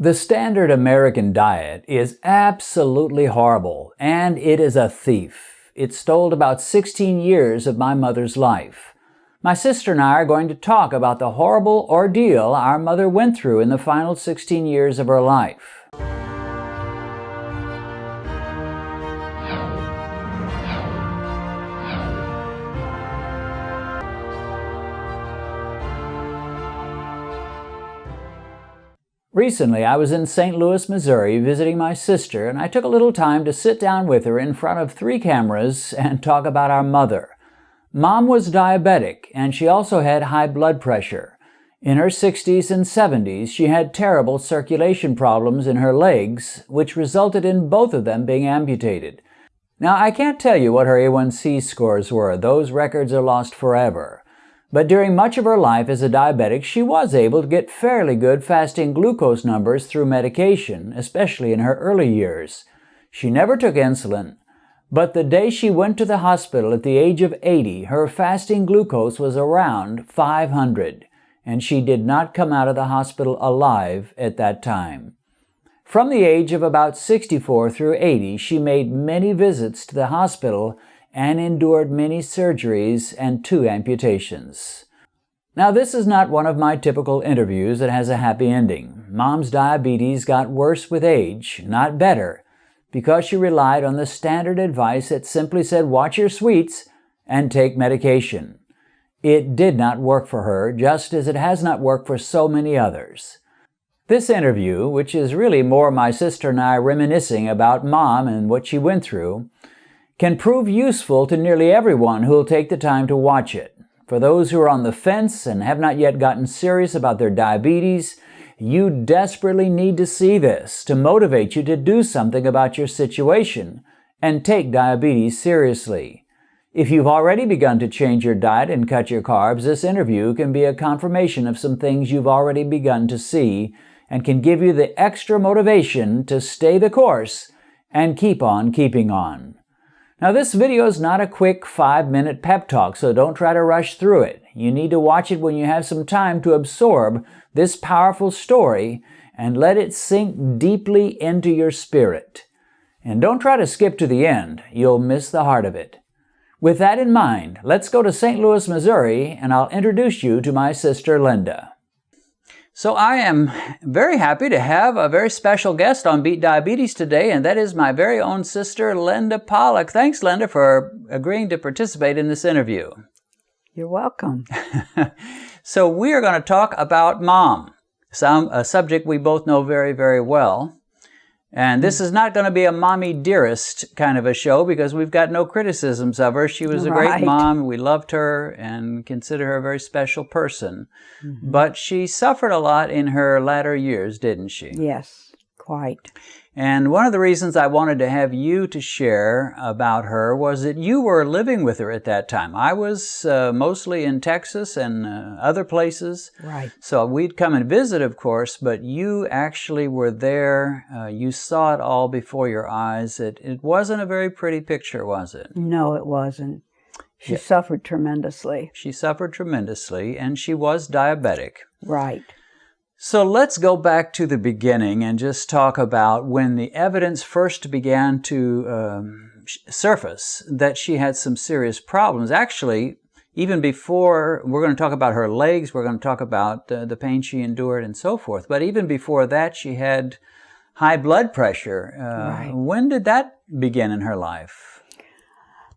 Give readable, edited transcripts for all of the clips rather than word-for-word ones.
The standard American diet is absolutely horrible, and it is a thief. It stole about 16 years of my mother's life. My sister and I are going to talk about the horrible ordeal our mother went through in the final 16 years of her life. Recently, I was in St. Louis, Missouri, visiting my sister, and I took a little time to sit down with her in front of 3 cameras and talk about our mother. Mom was diabetic, and she also had high blood pressure. In her 60s and 70s, she had terrible circulation problems in her legs, which resulted in both of them being amputated. Now, I can't tell you what her A1C scores were. Those records are lost forever. But during much of her life as a diabetic, she was able to get fairly good fasting glucose numbers through medication, especially in her early years. She never took insulin, but the day she went to the hospital at the age of 80, her fasting glucose was around 500, and she did not come out of the hospital alive at that time. From the age of about 64 through 80, she made many visits to the hospital and endured many surgeries and 2 amputations. Now, this is not one of my typical interviews that has a happy ending. Mom's diabetes got worse with age, not better, because she relied on the standard advice that simply said, watch your sweets and take medication. It did not work for her, just as it has not worked for so many others. This interview, which is really more my sister and I reminiscing about Mom and what she went through, can prove useful to nearly everyone who will take the time to watch it. For those who are on the fence and have not yet gotten serious about their diabetes, you desperately need to see this to motivate you to do something about your situation and take diabetes seriously. If you've already begun to change your diet and cut your carbs, this interview can be a confirmation of some things you've already begun to see and can give you the extra motivation to stay the course and keep on keeping on. Now, this video is not a quick 5-minute pep talk, so don't try to rush through it. You need to watch it when you have some time to absorb this powerful story and let it sink deeply into your spirit. And don't try to skip to the end. You'll miss the heart of it. With that in mind, let's go to St. Louis, Missouri, and I'll introduce you to my sister Linda. So I am very happy to have a very special guest on Beat Diabetes today, and that is my very own sister, Linda Pollock. Thanks, Linda, for agreeing to participate in this interview. You're welcome. So we are going to talk about Mom, a subject we both know very, very well. And this is not going to be a mommy dearest kind of a show because we've got no criticisms of her. She was a great mom. We loved her and consider her a very special person. Mm-hmm. But she suffered a lot in her latter years, didn't she? Yes, quite. And one of the reasons I wanted to have you to share about her was that you were living with her at that time. I was mostly in Texas and other places. Right. So we'd come and visit, of course, but you actually were there. You saw it all before your eyes. It wasn't a very pretty picture, was it? No, it wasn't. She suffered tremendously. She suffered tremendously, and she was diabetic. Right. So let's go back to the beginning and just talk about when the evidence first began to surface that she had some serious problems. Actually, even before, we're going to talk about her legs, we're going to talk about the pain she endured and so forth. But even before that, she had high blood pressure. Right. When did that begin in her life?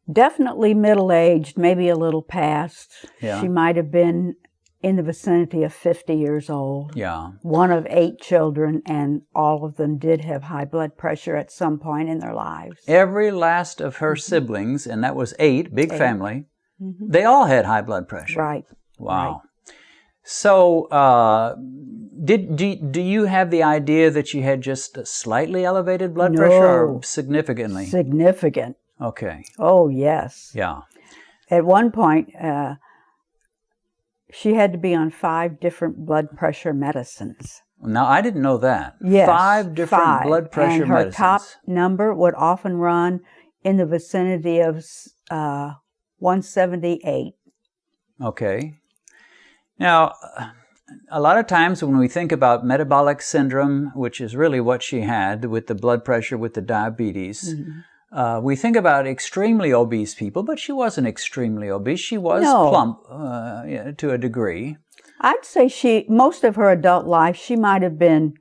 Definitely middle-aged, maybe a little past. Yeah. She might have been in the vicinity of 50 years old. Yeah. One of 8 children, and all of them did have high blood pressure at some point in their lives. Every last of her siblings, and that was 8, big family, they all had high blood pressure. Right. Wow. Right. So, do you have the idea that she had just a slightly elevated blood pressure or significantly? Significant. Okay. Oh, yes. Yeah. At one point, she had to be on 5 different blood pressure medicines. Now, I didn't know that. Yes, 5 different blood pressure and her medicines. top number would often run in the vicinity of 178. Okay. Now, a lot of times when we think about metabolic syndrome, which is really what she had with the blood pressure, with the diabetes, we think about extremely obese people, but she wasn't extremely obese. She was plump to a degree. I'd say most of her adult life, she might have been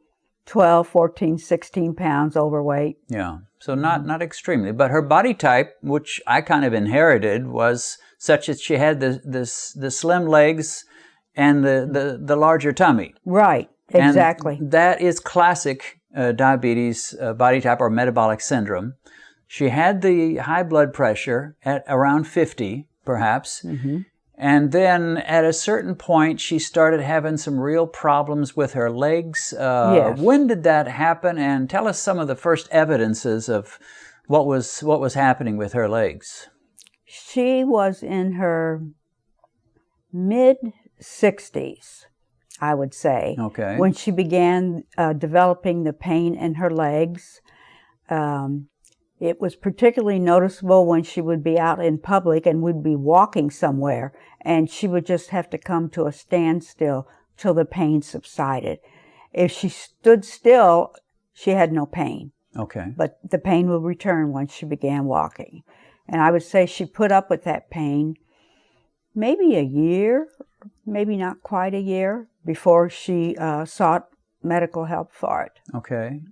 12, 14, 16 pounds overweight. Yeah, so not extremely. But her body type, which I kind of inherited, was such that she had the slim legs and the larger tummy. Right, exactly. And that is classic diabetes body type or metabolic syndrome. She had the high blood pressure at around 50, perhaps. And then at a certain point, she started having some real problems with her legs. Yes. When did that happen? And tell us some of the first evidences of what was happening with her legs. She was in her mid-60s, I would say, when she began developing the pain in her legs. It was particularly noticeable when she would be out in public and we'd be walking somewhere, and she would just have to come to a standstill till the pain subsided. If she stood still, she had no pain. But the pain would return once she began walking. And I would say she put up with that pain maybe a year, maybe not quite a year, before she sought medical help for it.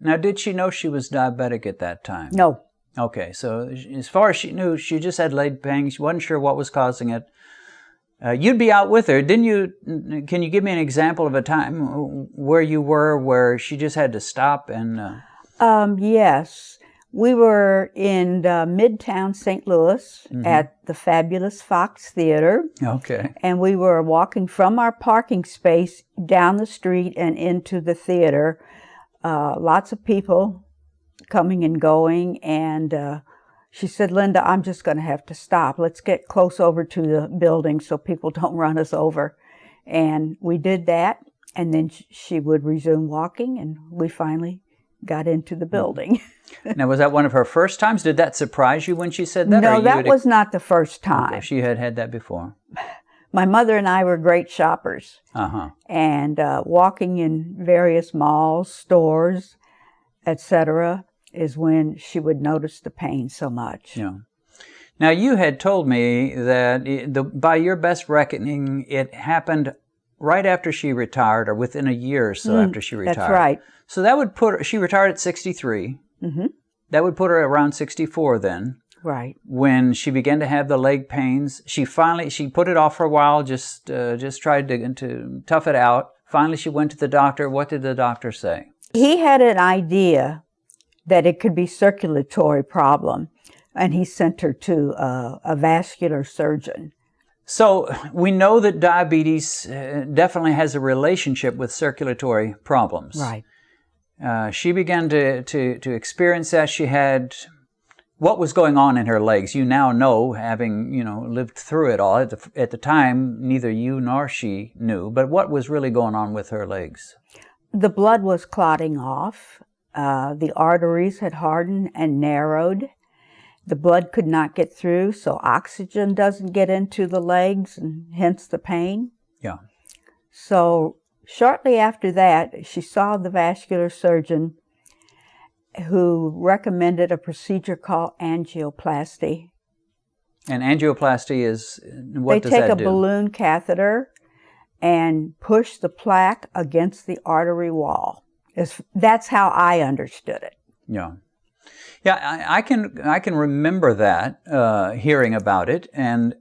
Now, did she know she was diabetic at that time? No. So as far as she knew, she just had leg pain. She wasn't sure what was causing it. You'd be out with her, didn't you? Can you give me an example of a time where you were, where she just had to stop and... Yes. We were in Midtown St. Louis at the fabulous Fox Theater. And we were walking from our parking space down the street and into the theater. Lots of people coming and going, and she said, "Linda, I'm just going to have to stop. Let's get close over to the building so people don't run us over." And we did that, and then she would resume walking, and we finally got into the building. Now, was that one of her first times? Did that surprise you when she said that? No, that was not the first time. She had had that before. My mother and I were great shoppers, and walking in various malls, stores, etc., is when she would notice the pain so much. Now, you had told me that by your best reckoning, it happened right after she retired, or within a year or so after she retired. That's right. So that would put her, she retired at 63. That would put her around 64 then. Right. When she began to have the leg pains, she put it off for a while, just tried to tough it out. Finally, she went to the doctor. What did the doctor say? He had an idea that it could be circulatory problem, and he sent her to a vascular surgeon. So we know that diabetes definitely has a relationship with circulatory problems. Right. She began to experience that. She had what was going on in her legs. You now know, having lived through it all. At the time, neither you nor she knew. But what was really going on with her legs? The blood was clotting off. The arteries had hardened and narrowed. The blood could not get through, so oxygen doesn't get into the legs, and hence the pain. So shortly after that, she saw the vascular surgeon, who recommended a procedure called angioplasty. And angioplasty is, what does that do? They take a balloon catheter and push the plaque against the artery wall. That's how I understood it. I can remember that, hearing about it, and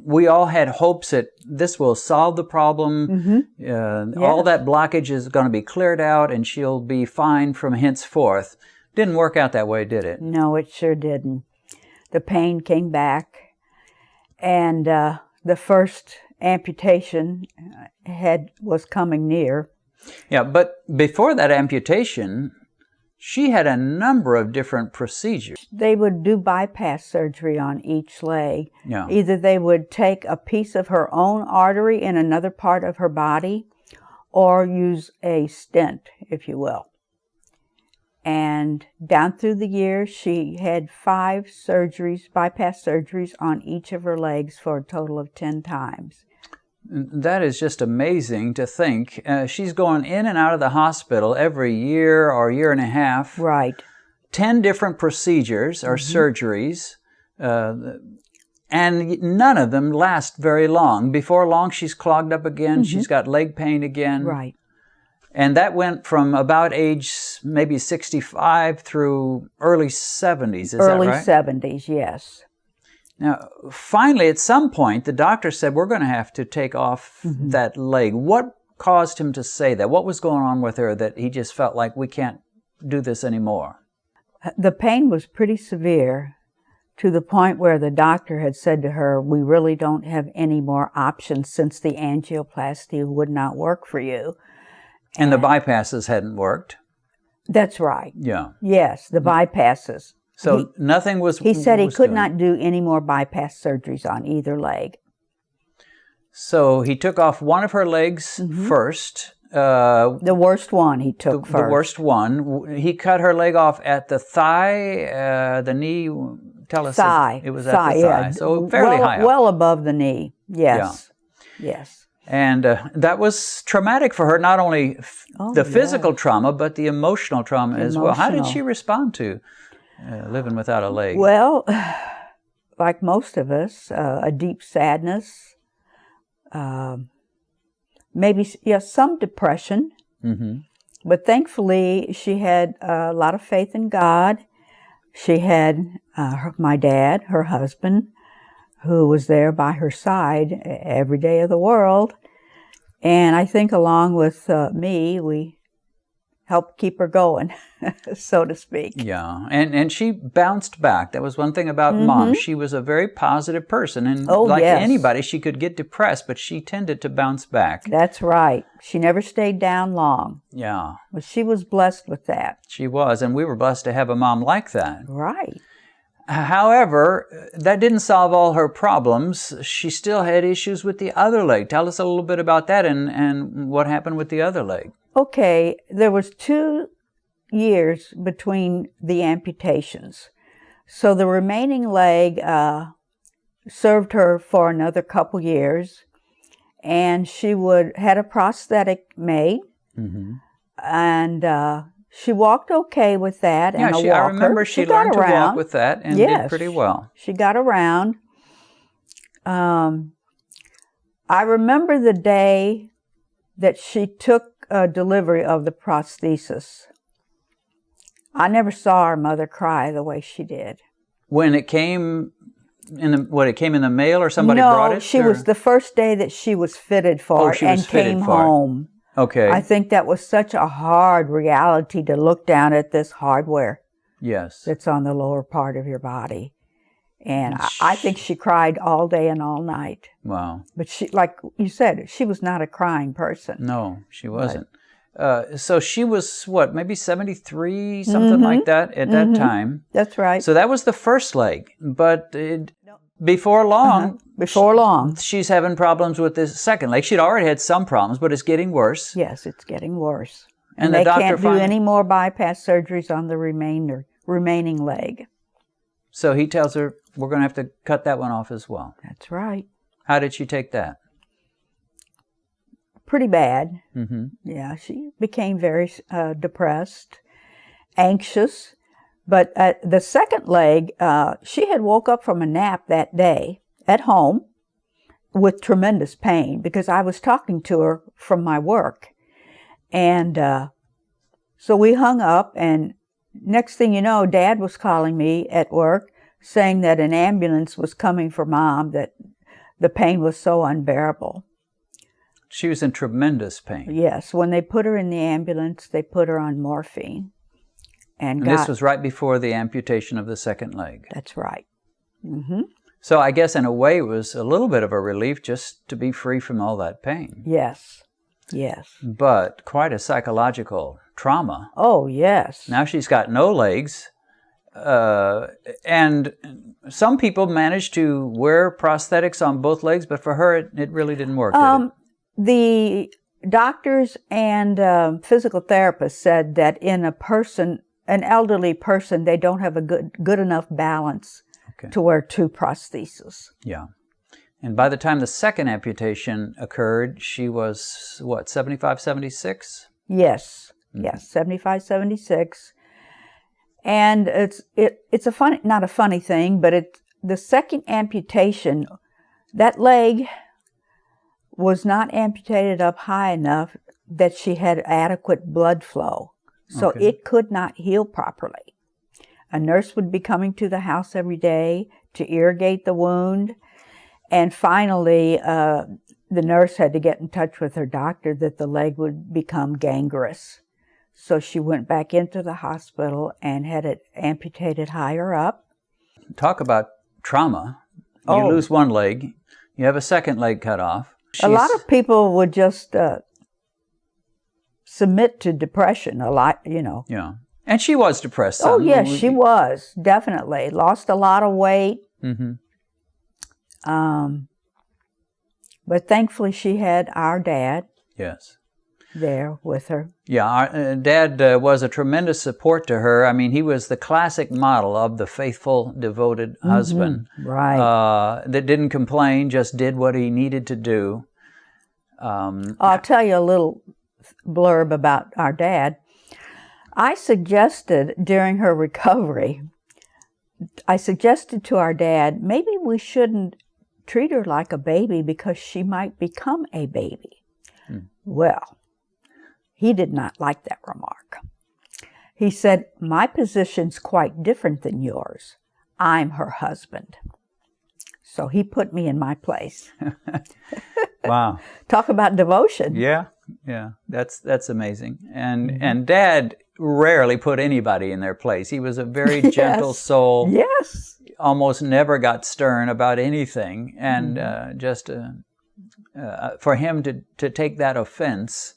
we all had hopes that this will solve the problem. All that blockage is going to be cleared out, and she'll be fine from henceforth. Didn't work out that way, did it? No, it sure didn't. The pain came back, and the first amputation was coming near. But before that amputation, she had a number of different procedures. They would do bypass surgery on each leg. Yeah. Either they would take a piece of her own artery in another part of her body, or use a stent, if you will. And down through the years, she had 5 surgeries, bypass surgeries, on each of her legs for a total of 10 times. That is just amazing to think. She's going in and out of the hospital every year or year and a half. Right. 10 different procedures or surgeries, and none of them last very long. Before long, she's clogged up again. She's got leg pain again. Right. And that went from about age maybe 65 through early 70s, is that right? Early 70s, yes. Now, finally, at some point, the doctor said, we're going to have to take off that leg. What caused him to say that? What was going on with her that he just felt like we can't do this anymore? The pain was pretty severe, to the point where the doctor had said to her, we really don't have any more options since the angioplasty would not work for you. And the bypasses hadn't worked? That's right. Yeah. Yes, the bypasses. So nothing was... He said he could not do any more bypass surgeries on either leg. So he took off one of her legs first. The worst one he took first. The worst one. He cut her leg off at the thigh, the knee. Tell us. Thigh. It was at the thigh. Yeah. So fairly high up. Well above the knee. Yes. Yeah. Yes. And that was traumatic for her, not only the physical trauma, but the emotional trauma as well. How did she respond to living without a leg? Well, like most of us, a deep sadness, maybe some depression. But thankfully, she had a lot of faith in God. She had my dad, her husband, who was there by her side every day of the world. And I think along with me, we helped keep her going, so to speak. Yeah, and she bounced back. That was one thing about Mom. She was a very positive person. And like anybody, she could get depressed, but she tended to bounce back. That's right. She never stayed down long. Yeah. But she was blessed with that. She was, and we were blessed to have a mom like that. Right. However, that didn't solve all her problems. She still had issues with the other leg. Tell us a little bit about that and what happened with the other leg. Okay, there was 2 years between the amputations. So the remaining leg served her for another couple years, and she had a prosthetic made, and she walked okay with that, and a walker. I remember she learned to walk with that and did pretty well. She got around. I remember the day that she took delivery of the prosthesis. I never saw her mother cry the way she did. When it came in the mail or somebody brought it? No, she was the first day that she was fitted for it and came home. Okay. I think that was such a hard reality to look down at this hardware. Yes. That's on the lower part of your body. And I think she cried all day and all night. Wow. But she, like you said, she was not a crying person. No, she wasn't. So she was, what, maybe 73, something like that at that time. That's right. So that was the first leg. But before long, she's having problems with this second leg. She'd already had some problems, but it's getting worse. Yes, it's getting worse. And they can't do any more bypass surgeries on the remaining leg. So he tells her, we're going to have to cut that one off as well. That's right. How did she take that? Pretty bad. Yeah, she became very depressed, anxious. But the second leg, she had woke up from a nap that day at home with tremendous pain because I was talking to her from my work. And so we hung up, and next thing you know, Dad was calling me at work saying that an ambulance was coming for Mom, that the pain was so unbearable. She was in tremendous pain. Yes. When they put her in the ambulance, they put her on morphine. And this was right before the amputation of the second leg. That's right. So I guess in a way it was a little bit of a relief just to be free from all that pain. Yes. Yes. But quite a psychological trauma. Oh, yes. Now she's got no legs. And some people manage to wear prosthetics on both legs, but for her it really didn't work, did it? The doctors and physical therapists said that in an elderly person, they don't have a good enough balance to wear 2 prostheses. Yeah. And by the time the second amputation occurred, she was, what, 75, 76? Yes, yes, 75, 76. And it's a funny, not a funny thing, but the second amputation, that leg was not amputated up high enough that she had adequate blood flow. So it could not heal properly. A nurse would be coming to the house every day to irrigate the wound. And finally, the nurse had to get in touch with her doctor that the leg would become gangrenous. So she went back into the hospital and had it amputated higher up. Talk about trauma. You lose one leg, you have a second leg cut off. A lot of people would just submit to depression a lot, you know. Yeah. And she was depressed. Oh, yes, she was, definitely. Lost a lot of weight. Mm-hmm. But thankfully she had our dad. Yes. There with her. Yeah, our Dad was a tremendous support to her. I mean, he was the classic model of the faithful, devoted husband. Right. That didn't complain, just did what he needed to do. I'll tell you a little blurb about our dad. I suggested during her recovery, to our dad, maybe we shouldn't treat her like a baby because she might become a baby. Well, he did not like that remark. He said, my position's quite different than yours. I'm her husband. So he put me in my place. Wow. Talk about devotion. Yeah, yeah, that's amazing. And Dad rarely put anybody in their place. He was a very gentle soul. Yes. Almost never got stern about anything. And for him to take that offense,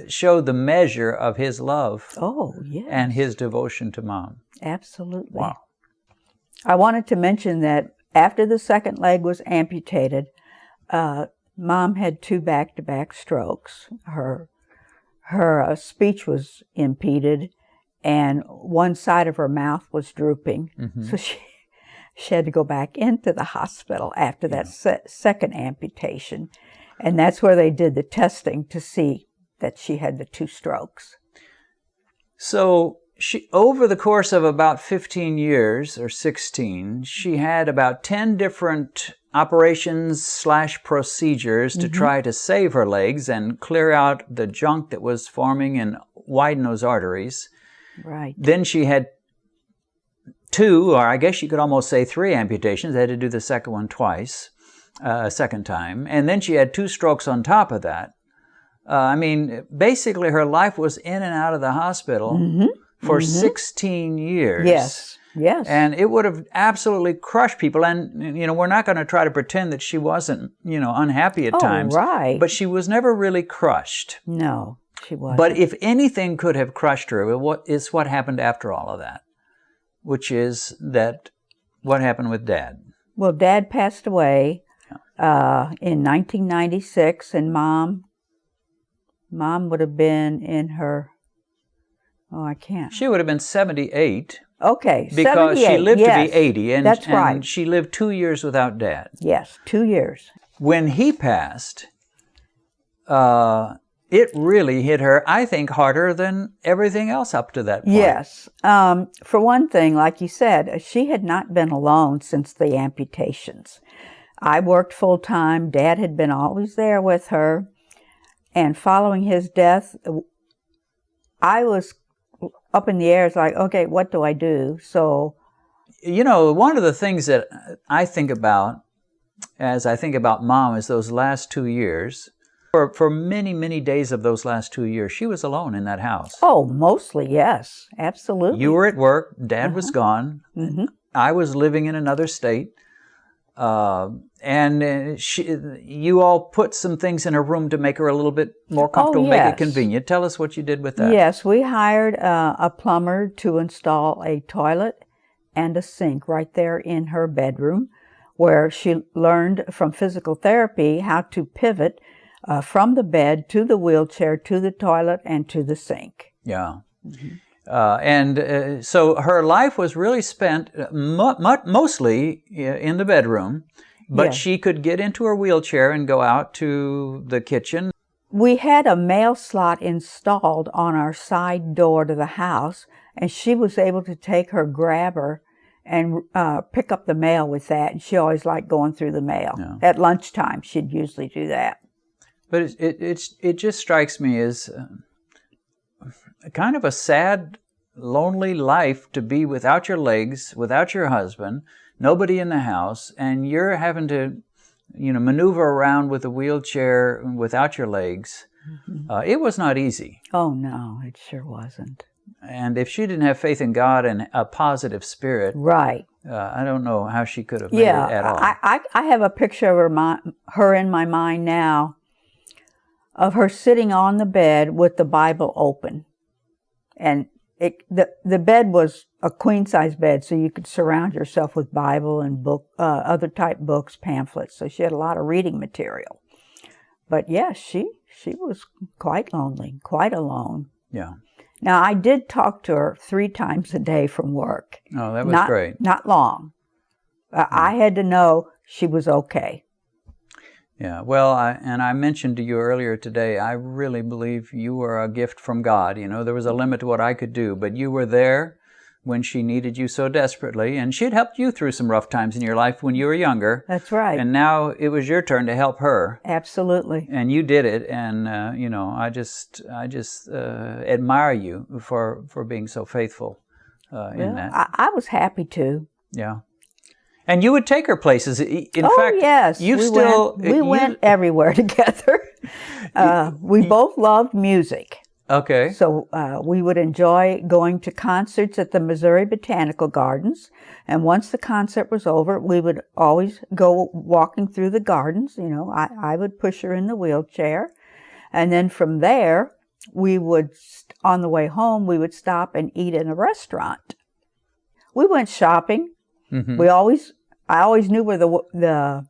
showed the measure of his love. Oh, yes. And his devotion to Mom. Absolutely. Wow. I wanted to mention that after the second leg was amputated, Mom had 2 back-to-back strokes. Her speech was impeded, and one side of her mouth was drooping. Mm-hmm. So she had to go back into the hospital after that second amputation. And that's where they did the testing to see that she had the 2 strokes. So she, over the course of about 15 years, or 16, she had about 10 different operations/procedures to try to save her legs and clear out the junk that was forming and widen those arteries. Right. Then she had 2, or I guess you could almost say 3 amputations. They had to do the second one twice, a second time. And then she had 2 strokes on top of that. I mean, basically her life was in and out of the hospital for 16 years. Yes, yes. And it would have absolutely crushed people. And, you know, we're not going to try to pretend that she wasn't, you know, unhappy at times. Right. But she was never really crushed. No, she wasn't. But if anything could have crushed her, what happened after all of that, which is that what happened with Dad. Well, Dad passed away in 1996, and Mom would have been in her, I can't. She would have been 78. Okay, because 78, she lived to be 80, and, that's right. And she lived 2 years without Dad. Yes, 2 years. When he passed, it really hit her, I think, harder than everything else up to that point. Yes. For one thing, like you said, she had not been alone since the amputations. I worked full-time. Dad had been always there with her. And following his death, I was up in the air. It's like, okay, what do I do? So, you know, one of the things that I think about as I think about Mom is those last 2 years. For many, many days of those last 2 years, she was alone in that house. Oh, mostly, yes. Absolutely. You were at work. Dad was gone. I was living in another state. And you all put some things in her room to make her a little bit more comfortable, make it convenient. Tell us what you did with that. Yes, we hired a plumber to install a toilet and a sink right there in her bedroom, where she learned from physical therapy how to pivot from the bed to the wheelchair, to the toilet, and to the sink. Yeah. So her life was really spent mostly in the bedroom, But she could get into her wheelchair and go out to the kitchen. We had a mail slot installed on our side door to the house, and she was able to take her grabber and pick up the mail with that. And she always liked going through the mail. Yeah. At lunchtime, she'd usually do that. But it just strikes me as kind of a sad, lonely life to be without your legs, without your husband, nobody in the house, and you're having to, maneuver around with a wheelchair without your legs. Mm-hmm. It was not easy. Oh, no, it sure wasn't. And if she didn't have faith in God and a positive spirit, right? I don't know how she could have made it at all. I have a picture of her in my mind now, of her sitting on the bed with the Bible open. And the bed was a queen-size bed, so you could surround yourself with Bible and other type books, pamphlets. So she had a lot of reading material. But yes, she was quite lonely, quite alone. Yeah. Now, I did talk to her 3 times a day from work. Oh, that was great. Not long. I had to know she was okay. Yeah, well, I mentioned to you earlier today, I really believe you were a gift from God. There was a limit to what I could do, but you were there when she needed you so desperately, and she had helped you through some rough times in your life when you were younger. That's right. And now it was your turn to help her. Absolutely. And you did it, and I just admire you for being so faithful in that. I was happy to. Yeah. And you would take her places. In fact, yes. We went everywhere together. We both loved music. Okay. So we would enjoy going to concerts at the Missouri Botanical Gardens. And once the concert was over, we would always go walking through the gardens. I would push her in the wheelchair. And then from there, on the way home, we would stop and eat in a restaurant. We went shopping. Mm-hmm. I always knew where the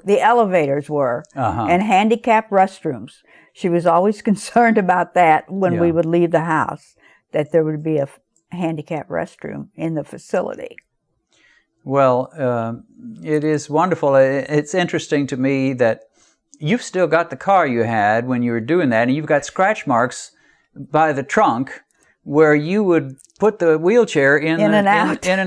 elevators were, and handicapped restrooms. She was always concerned about that when we would leave the house, that there would be a handicapped restroom in the facility. Well, it is wonderful. It's interesting to me that you've still got the car you had when you were doing that, and you've got scratch marks by the trunk where you would put the wheelchair in and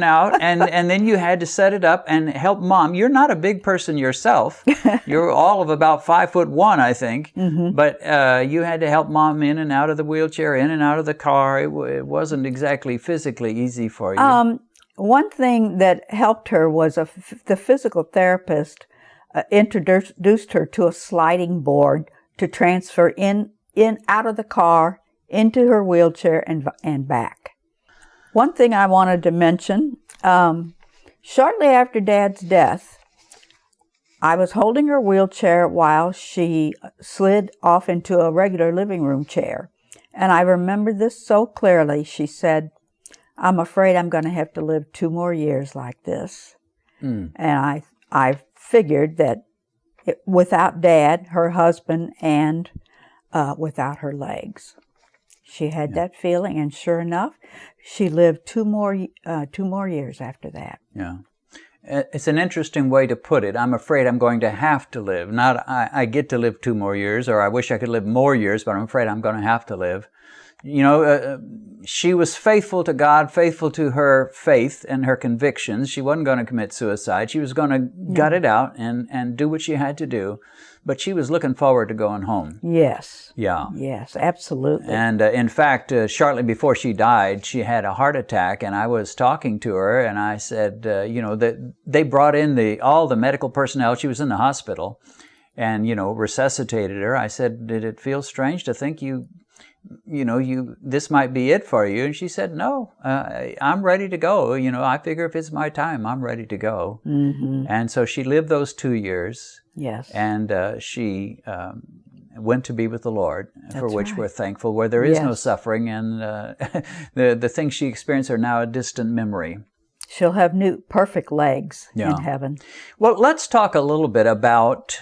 out, and then you had to set it up and help Mom. You're not a big person yourself. You're all of about 5'1", I think. Mm-hmm. But you had to help Mom in and out of the wheelchair, in and out of the car. It wasn't exactly physically easy for you. One thing that helped her was the physical therapist introduced her to a sliding board to transfer in out of the car into her wheelchair and back. One thing I wanted to mention, shortly after Dad's death, I was holding her wheelchair while she slid off into a regular living room chair. And I remember this so clearly. She said, "I'm afraid I'm going to have to live 2 more years like this." Mm. And I figured that without Dad, her husband, and without her legs. She had that feeling, and sure enough, she lived 2 more years after that. Yeah. It's an interesting way to put it. I'm afraid I'm going to have to live. Not I get to live 2 more years, or I wish I could live more years, but I'm afraid I'm going to have to live. She was faithful to God, faithful to her faith and her convictions. She wasn't going to commit suicide. She was going to gut it out and do what she had to do. But she was looking forward to going home. Yes. Yeah. Yes, absolutely. And in fact, shortly before she died, she had a heart attack, and I was talking to her, and I said, that they brought in all the medical personnel. She was in the hospital, and resuscitated her. I said, "Did it feel strange to think this might be it for you?" And she said, "No, I'm ready to go. I figure if it's my time, I'm ready to go." Mm-hmm. And so she lived those 2 years. Yes. And she went to be with the Lord, for which right. we're thankful, where there is no suffering, and the things she experienced are now a distant memory. She'll have new perfect legs in heaven. Well, let's talk a little bit about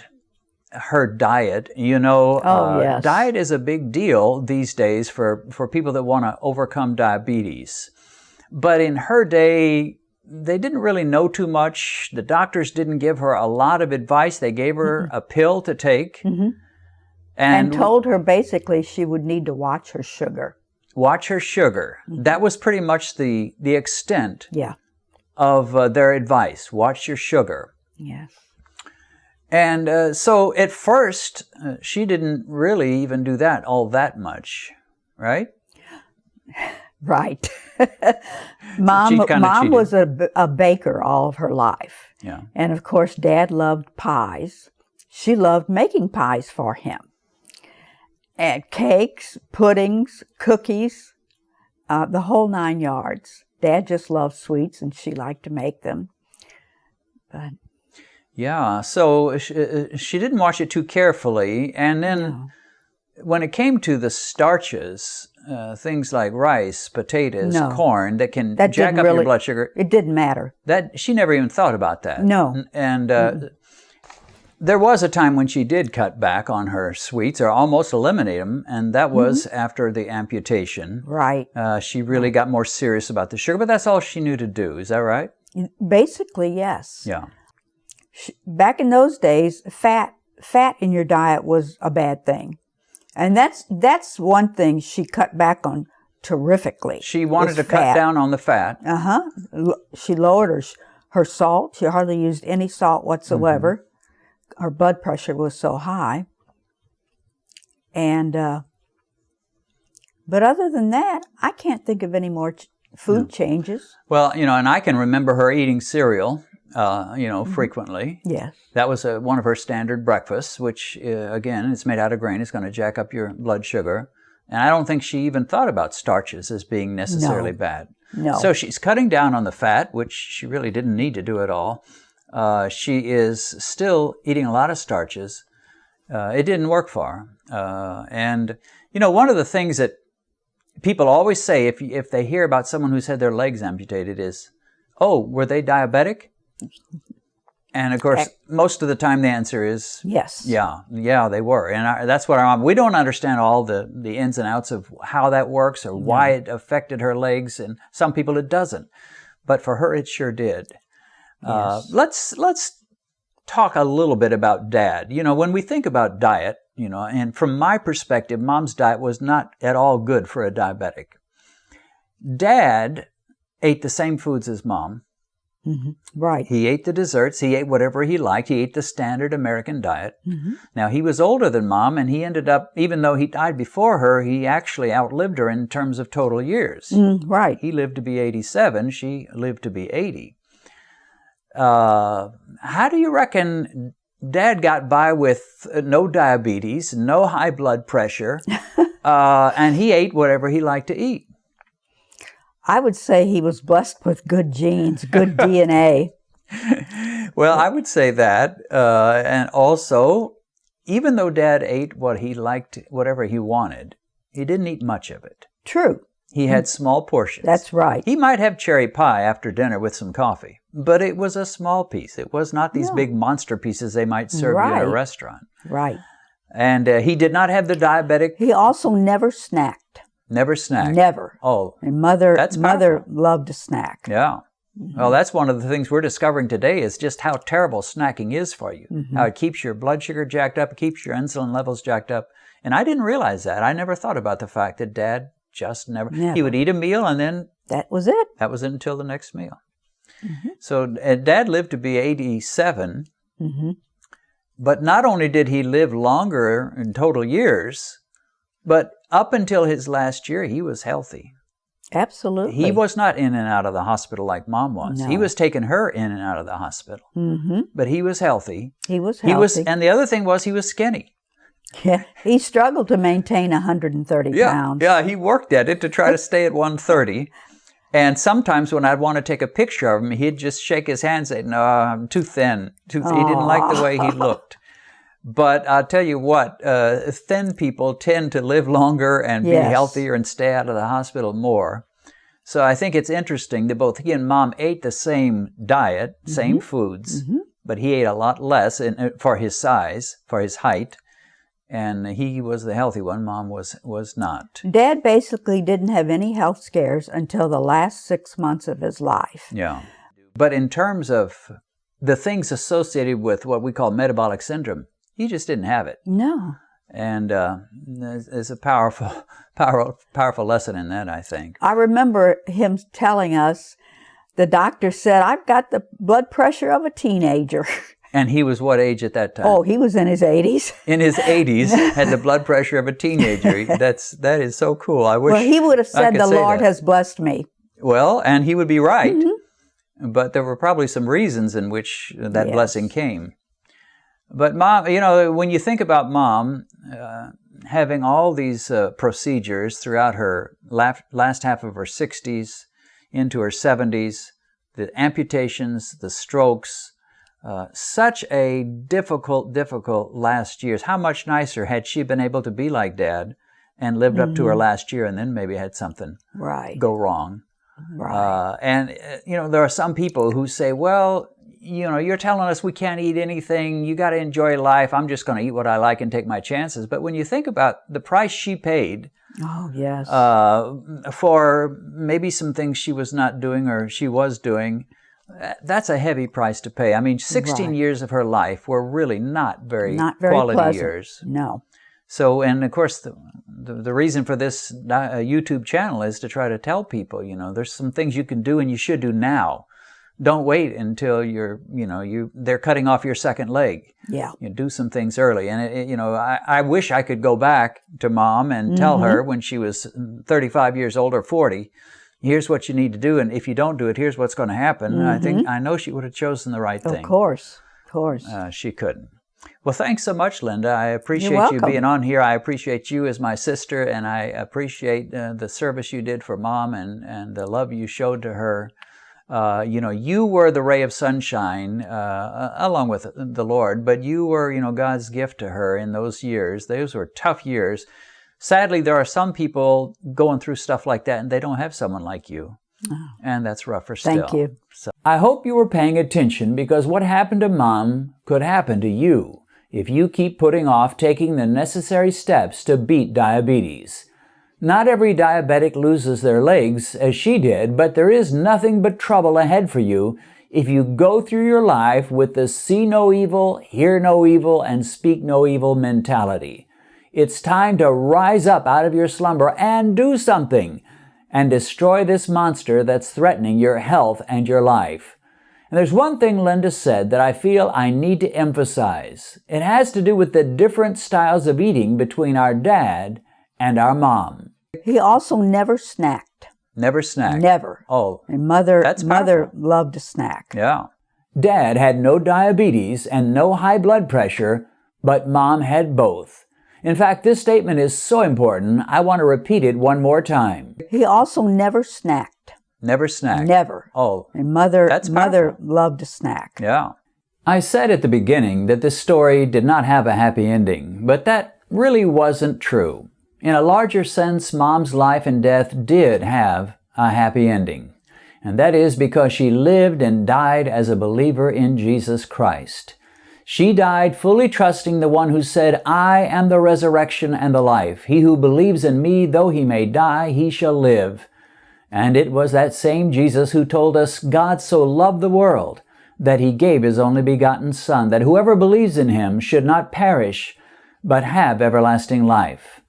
her diet. Yes. Diet is a big deal these days for people that want to overcome diabetes. But in her day, they didn't really know too much. The doctors didn't give her a lot of advice. They gave her a pill to take. And told her basically she would need to watch her sugar. Watch her sugar. That was pretty much the extent of their advice. Watch your sugar. Yes. And so at first, she didn't really even do that all that much, right? Right. Mom was a baker all of her life. Yeah. And of course, Dad loved pies. She loved making pies for him. And cakes, puddings, cookies, the whole 9 yards. Dad just loved sweets, and she liked to make them. But yeah, so she didn't watch it too carefully. And then when it came to the starches, things like rice, potatoes, corn, that can jack up your blood sugar. It didn't matter. She never even thought about that. No. And there was a time when she did cut back on her sweets, or almost eliminate them, and that was after the amputation. Right. She really got more serious about the sugar, but that's all she knew to do. Is that right? Basically, yes. Yeah. Back in those days, fat in your diet was a bad thing. And that's one thing she cut back on terrifically. She wanted to cut down on the fat. She lowered her salt. She hardly used any salt whatsoever. Her blood pressure was so high. And but other than that, I can't think of any more food changes. Well, and I can remember her eating cereal, frequently. Yes. That was one of her standard breakfasts, which, again, it's made out of grain. It's going to jack up your blood sugar. And I don't think she even thought about starches as being necessarily bad. No. So she's cutting down on the fat, which she really didn't need to do at all. She is still eating a lot of starches. It didn't work for her. And, one of the things that people always say if they hear about someone who's had their legs amputated is, oh, were they diabetic? And of course, most of the time the answer is yes. Yeah, they were. And that's what we don't understand all the ins and outs of how that works or why it affected her legs. And some people it doesn't. But for her, it sure did. Yes. Let's talk a little bit about Dad. When we think about diet, and from my perspective, Mom's diet was not at all good for a diabetic. Dad ate the same foods as Mom. Right. He ate the desserts. He ate whatever he liked. He ate the standard American diet. Now, he was older than Mom, and he ended up, even though he died before her, he actually outlived her in terms of total years. Right. He lived to be 87. She lived to be 80. How do you reckon Dad got by with no diabetes, no high blood pressure, and he ate whatever he liked to eat? I would say he was blessed with good genes, good DNA. Well, I would say that. And also, even though Dad ate what he liked, whatever he wanted, he didn't eat much of it. True. He had small portions. That's right. He might have cherry pie after dinner with some coffee, but it was a small piece. It was not these big monster pieces they might serve you in a restaurant. Right. And he did not have the diabetic. He also never snacked. Never snacked. Never. Oh, and Mother loved to snack. Yeah. Well, that's one of the things we're discovering today is just how terrible snacking is for you. How it keeps your blood sugar jacked up, it keeps your insulin levels jacked up. And I didn't realize that. I never thought about the fact that Dad just never. He would eat a meal and then that was it. That was it until the next meal. So Dad lived to be 87. But not only did he live longer in total years, but up until his last year, he was healthy. Absolutely. He was not in and out of the hospital like Mom was. No. He was taking her in and out of the hospital. But he was healthy. He was healthy. And the other thing was he was skinny. Yeah, he struggled to maintain 130 pounds. Yeah, he worked at it to try to stay at 130. And sometimes when I'd want to take a picture of him, he'd just shake his hand and say, no, I'm too thin. He didn't like the way he looked. But I'll tell you what, thin people tend to live longer and be healthier and stay out of the hospital more. So I think it's interesting that both he and Mom ate the same diet, same foods, but he ate a lot less for his size, for his height. And he was the healthy one. Mom was not. Dad basically didn't have any health scares until the last 6 months of his life. Yeah. But in terms of the things associated with what we call metabolic syndrome, he just didn't have it. No. And there's a powerful lesson in that, I think. I remember him telling us, the doctor said, I've got the blood pressure of a teenager. And he was what age at that time? Oh, he was in his 80s. In his 80s, had the blood pressure of a teenager. That is so cool. I wish. Well, he would have said, the Lord has blessed me. Well, and he would be right. Mm-hmm. But there were probably some reasons in which that blessing came. But Mom, when you think about Mom having all these procedures throughout her last half of her 60s into her 70s, the amputations, the strokes, such a difficult last years. How much nicer had she been able to be like Dad and lived up to her last year and then maybe had something go wrong. Right. And there are some people who say, well, you're telling us we can't eat anything. You got to enjoy life. I'm just going to eat what I like and take my chances. But when you think about the price she paid, for maybe some things she was not doing or she was doing, that's a heavy price to pay. I mean, 16 years of her life were really not very quality pleasant. Years. No. So, and of course, the reason for this YouTube channel is to try to tell people, there's some things you can do and you should do now. Don't wait until they're cutting off your second leg. Yeah. Do some things early. And, I wish I could go back to Mom and tell her when she was 35 years old or 40, here's what you need to do. And if you don't do it, here's what's going to happen. I know she would have chosen the right thing. Of course. She couldn't. Well, thanks so much, Linda. I appreciate you being on here. I appreciate you as my sister, and I appreciate the service you did for Mom and the love you showed to her. You were the ray of sunshine along with the Lord, but you were, God's gift to her in those years. Those were tough years. Sadly, there are some people going through stuff like that, and they don't have someone like you. Oh. And that's rougher still. Thank you. So, I hope you were paying attention, because what happened to Mom could happen to you if you keep putting off taking the necessary steps to beat diabetes. Not every diabetic loses their legs as she did, but there is nothing but trouble ahead for you if you go through your life with the see no evil, hear no evil, and speak no evil mentality. It's time to rise up out of your slumber and do something and destroy this monster that's threatening your health and your life. And there's one thing Linda said that I feel I need to emphasize. It has to do with the different styles of eating between our dad and our mom. He also never snacked. Never snacked? Never. Oh, and mother loved to snack. Yeah. Dad had no diabetes and no high blood pressure, but Mom had both. In fact, this statement is so important, I want to repeat it one more time. He also never snacked. Never snacked? Never. Oh, and mother loved to snack. Yeah. I said at the beginning that this story did not have a happy ending, but that really wasn't true. In a larger sense, Mom's life and death did have a happy ending. And that is because she lived and died as a believer in Jesus Christ. She died fully trusting the one who said, I am the resurrection and the life. He who believes in me, though he may die, he shall live. And it was that same Jesus who told us, God so loved the world that he gave his only begotten Son, that whoever believes in him should not perish, but have everlasting life.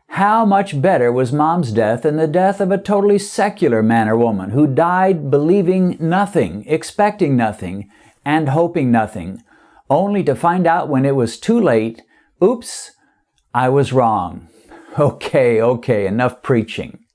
How much better was Mom's death than the death of a totally secular man or woman who died believing nothing, expecting nothing, and hoping nothing, only to find out when it was too late, oops, I was wrong. Okay, enough preaching.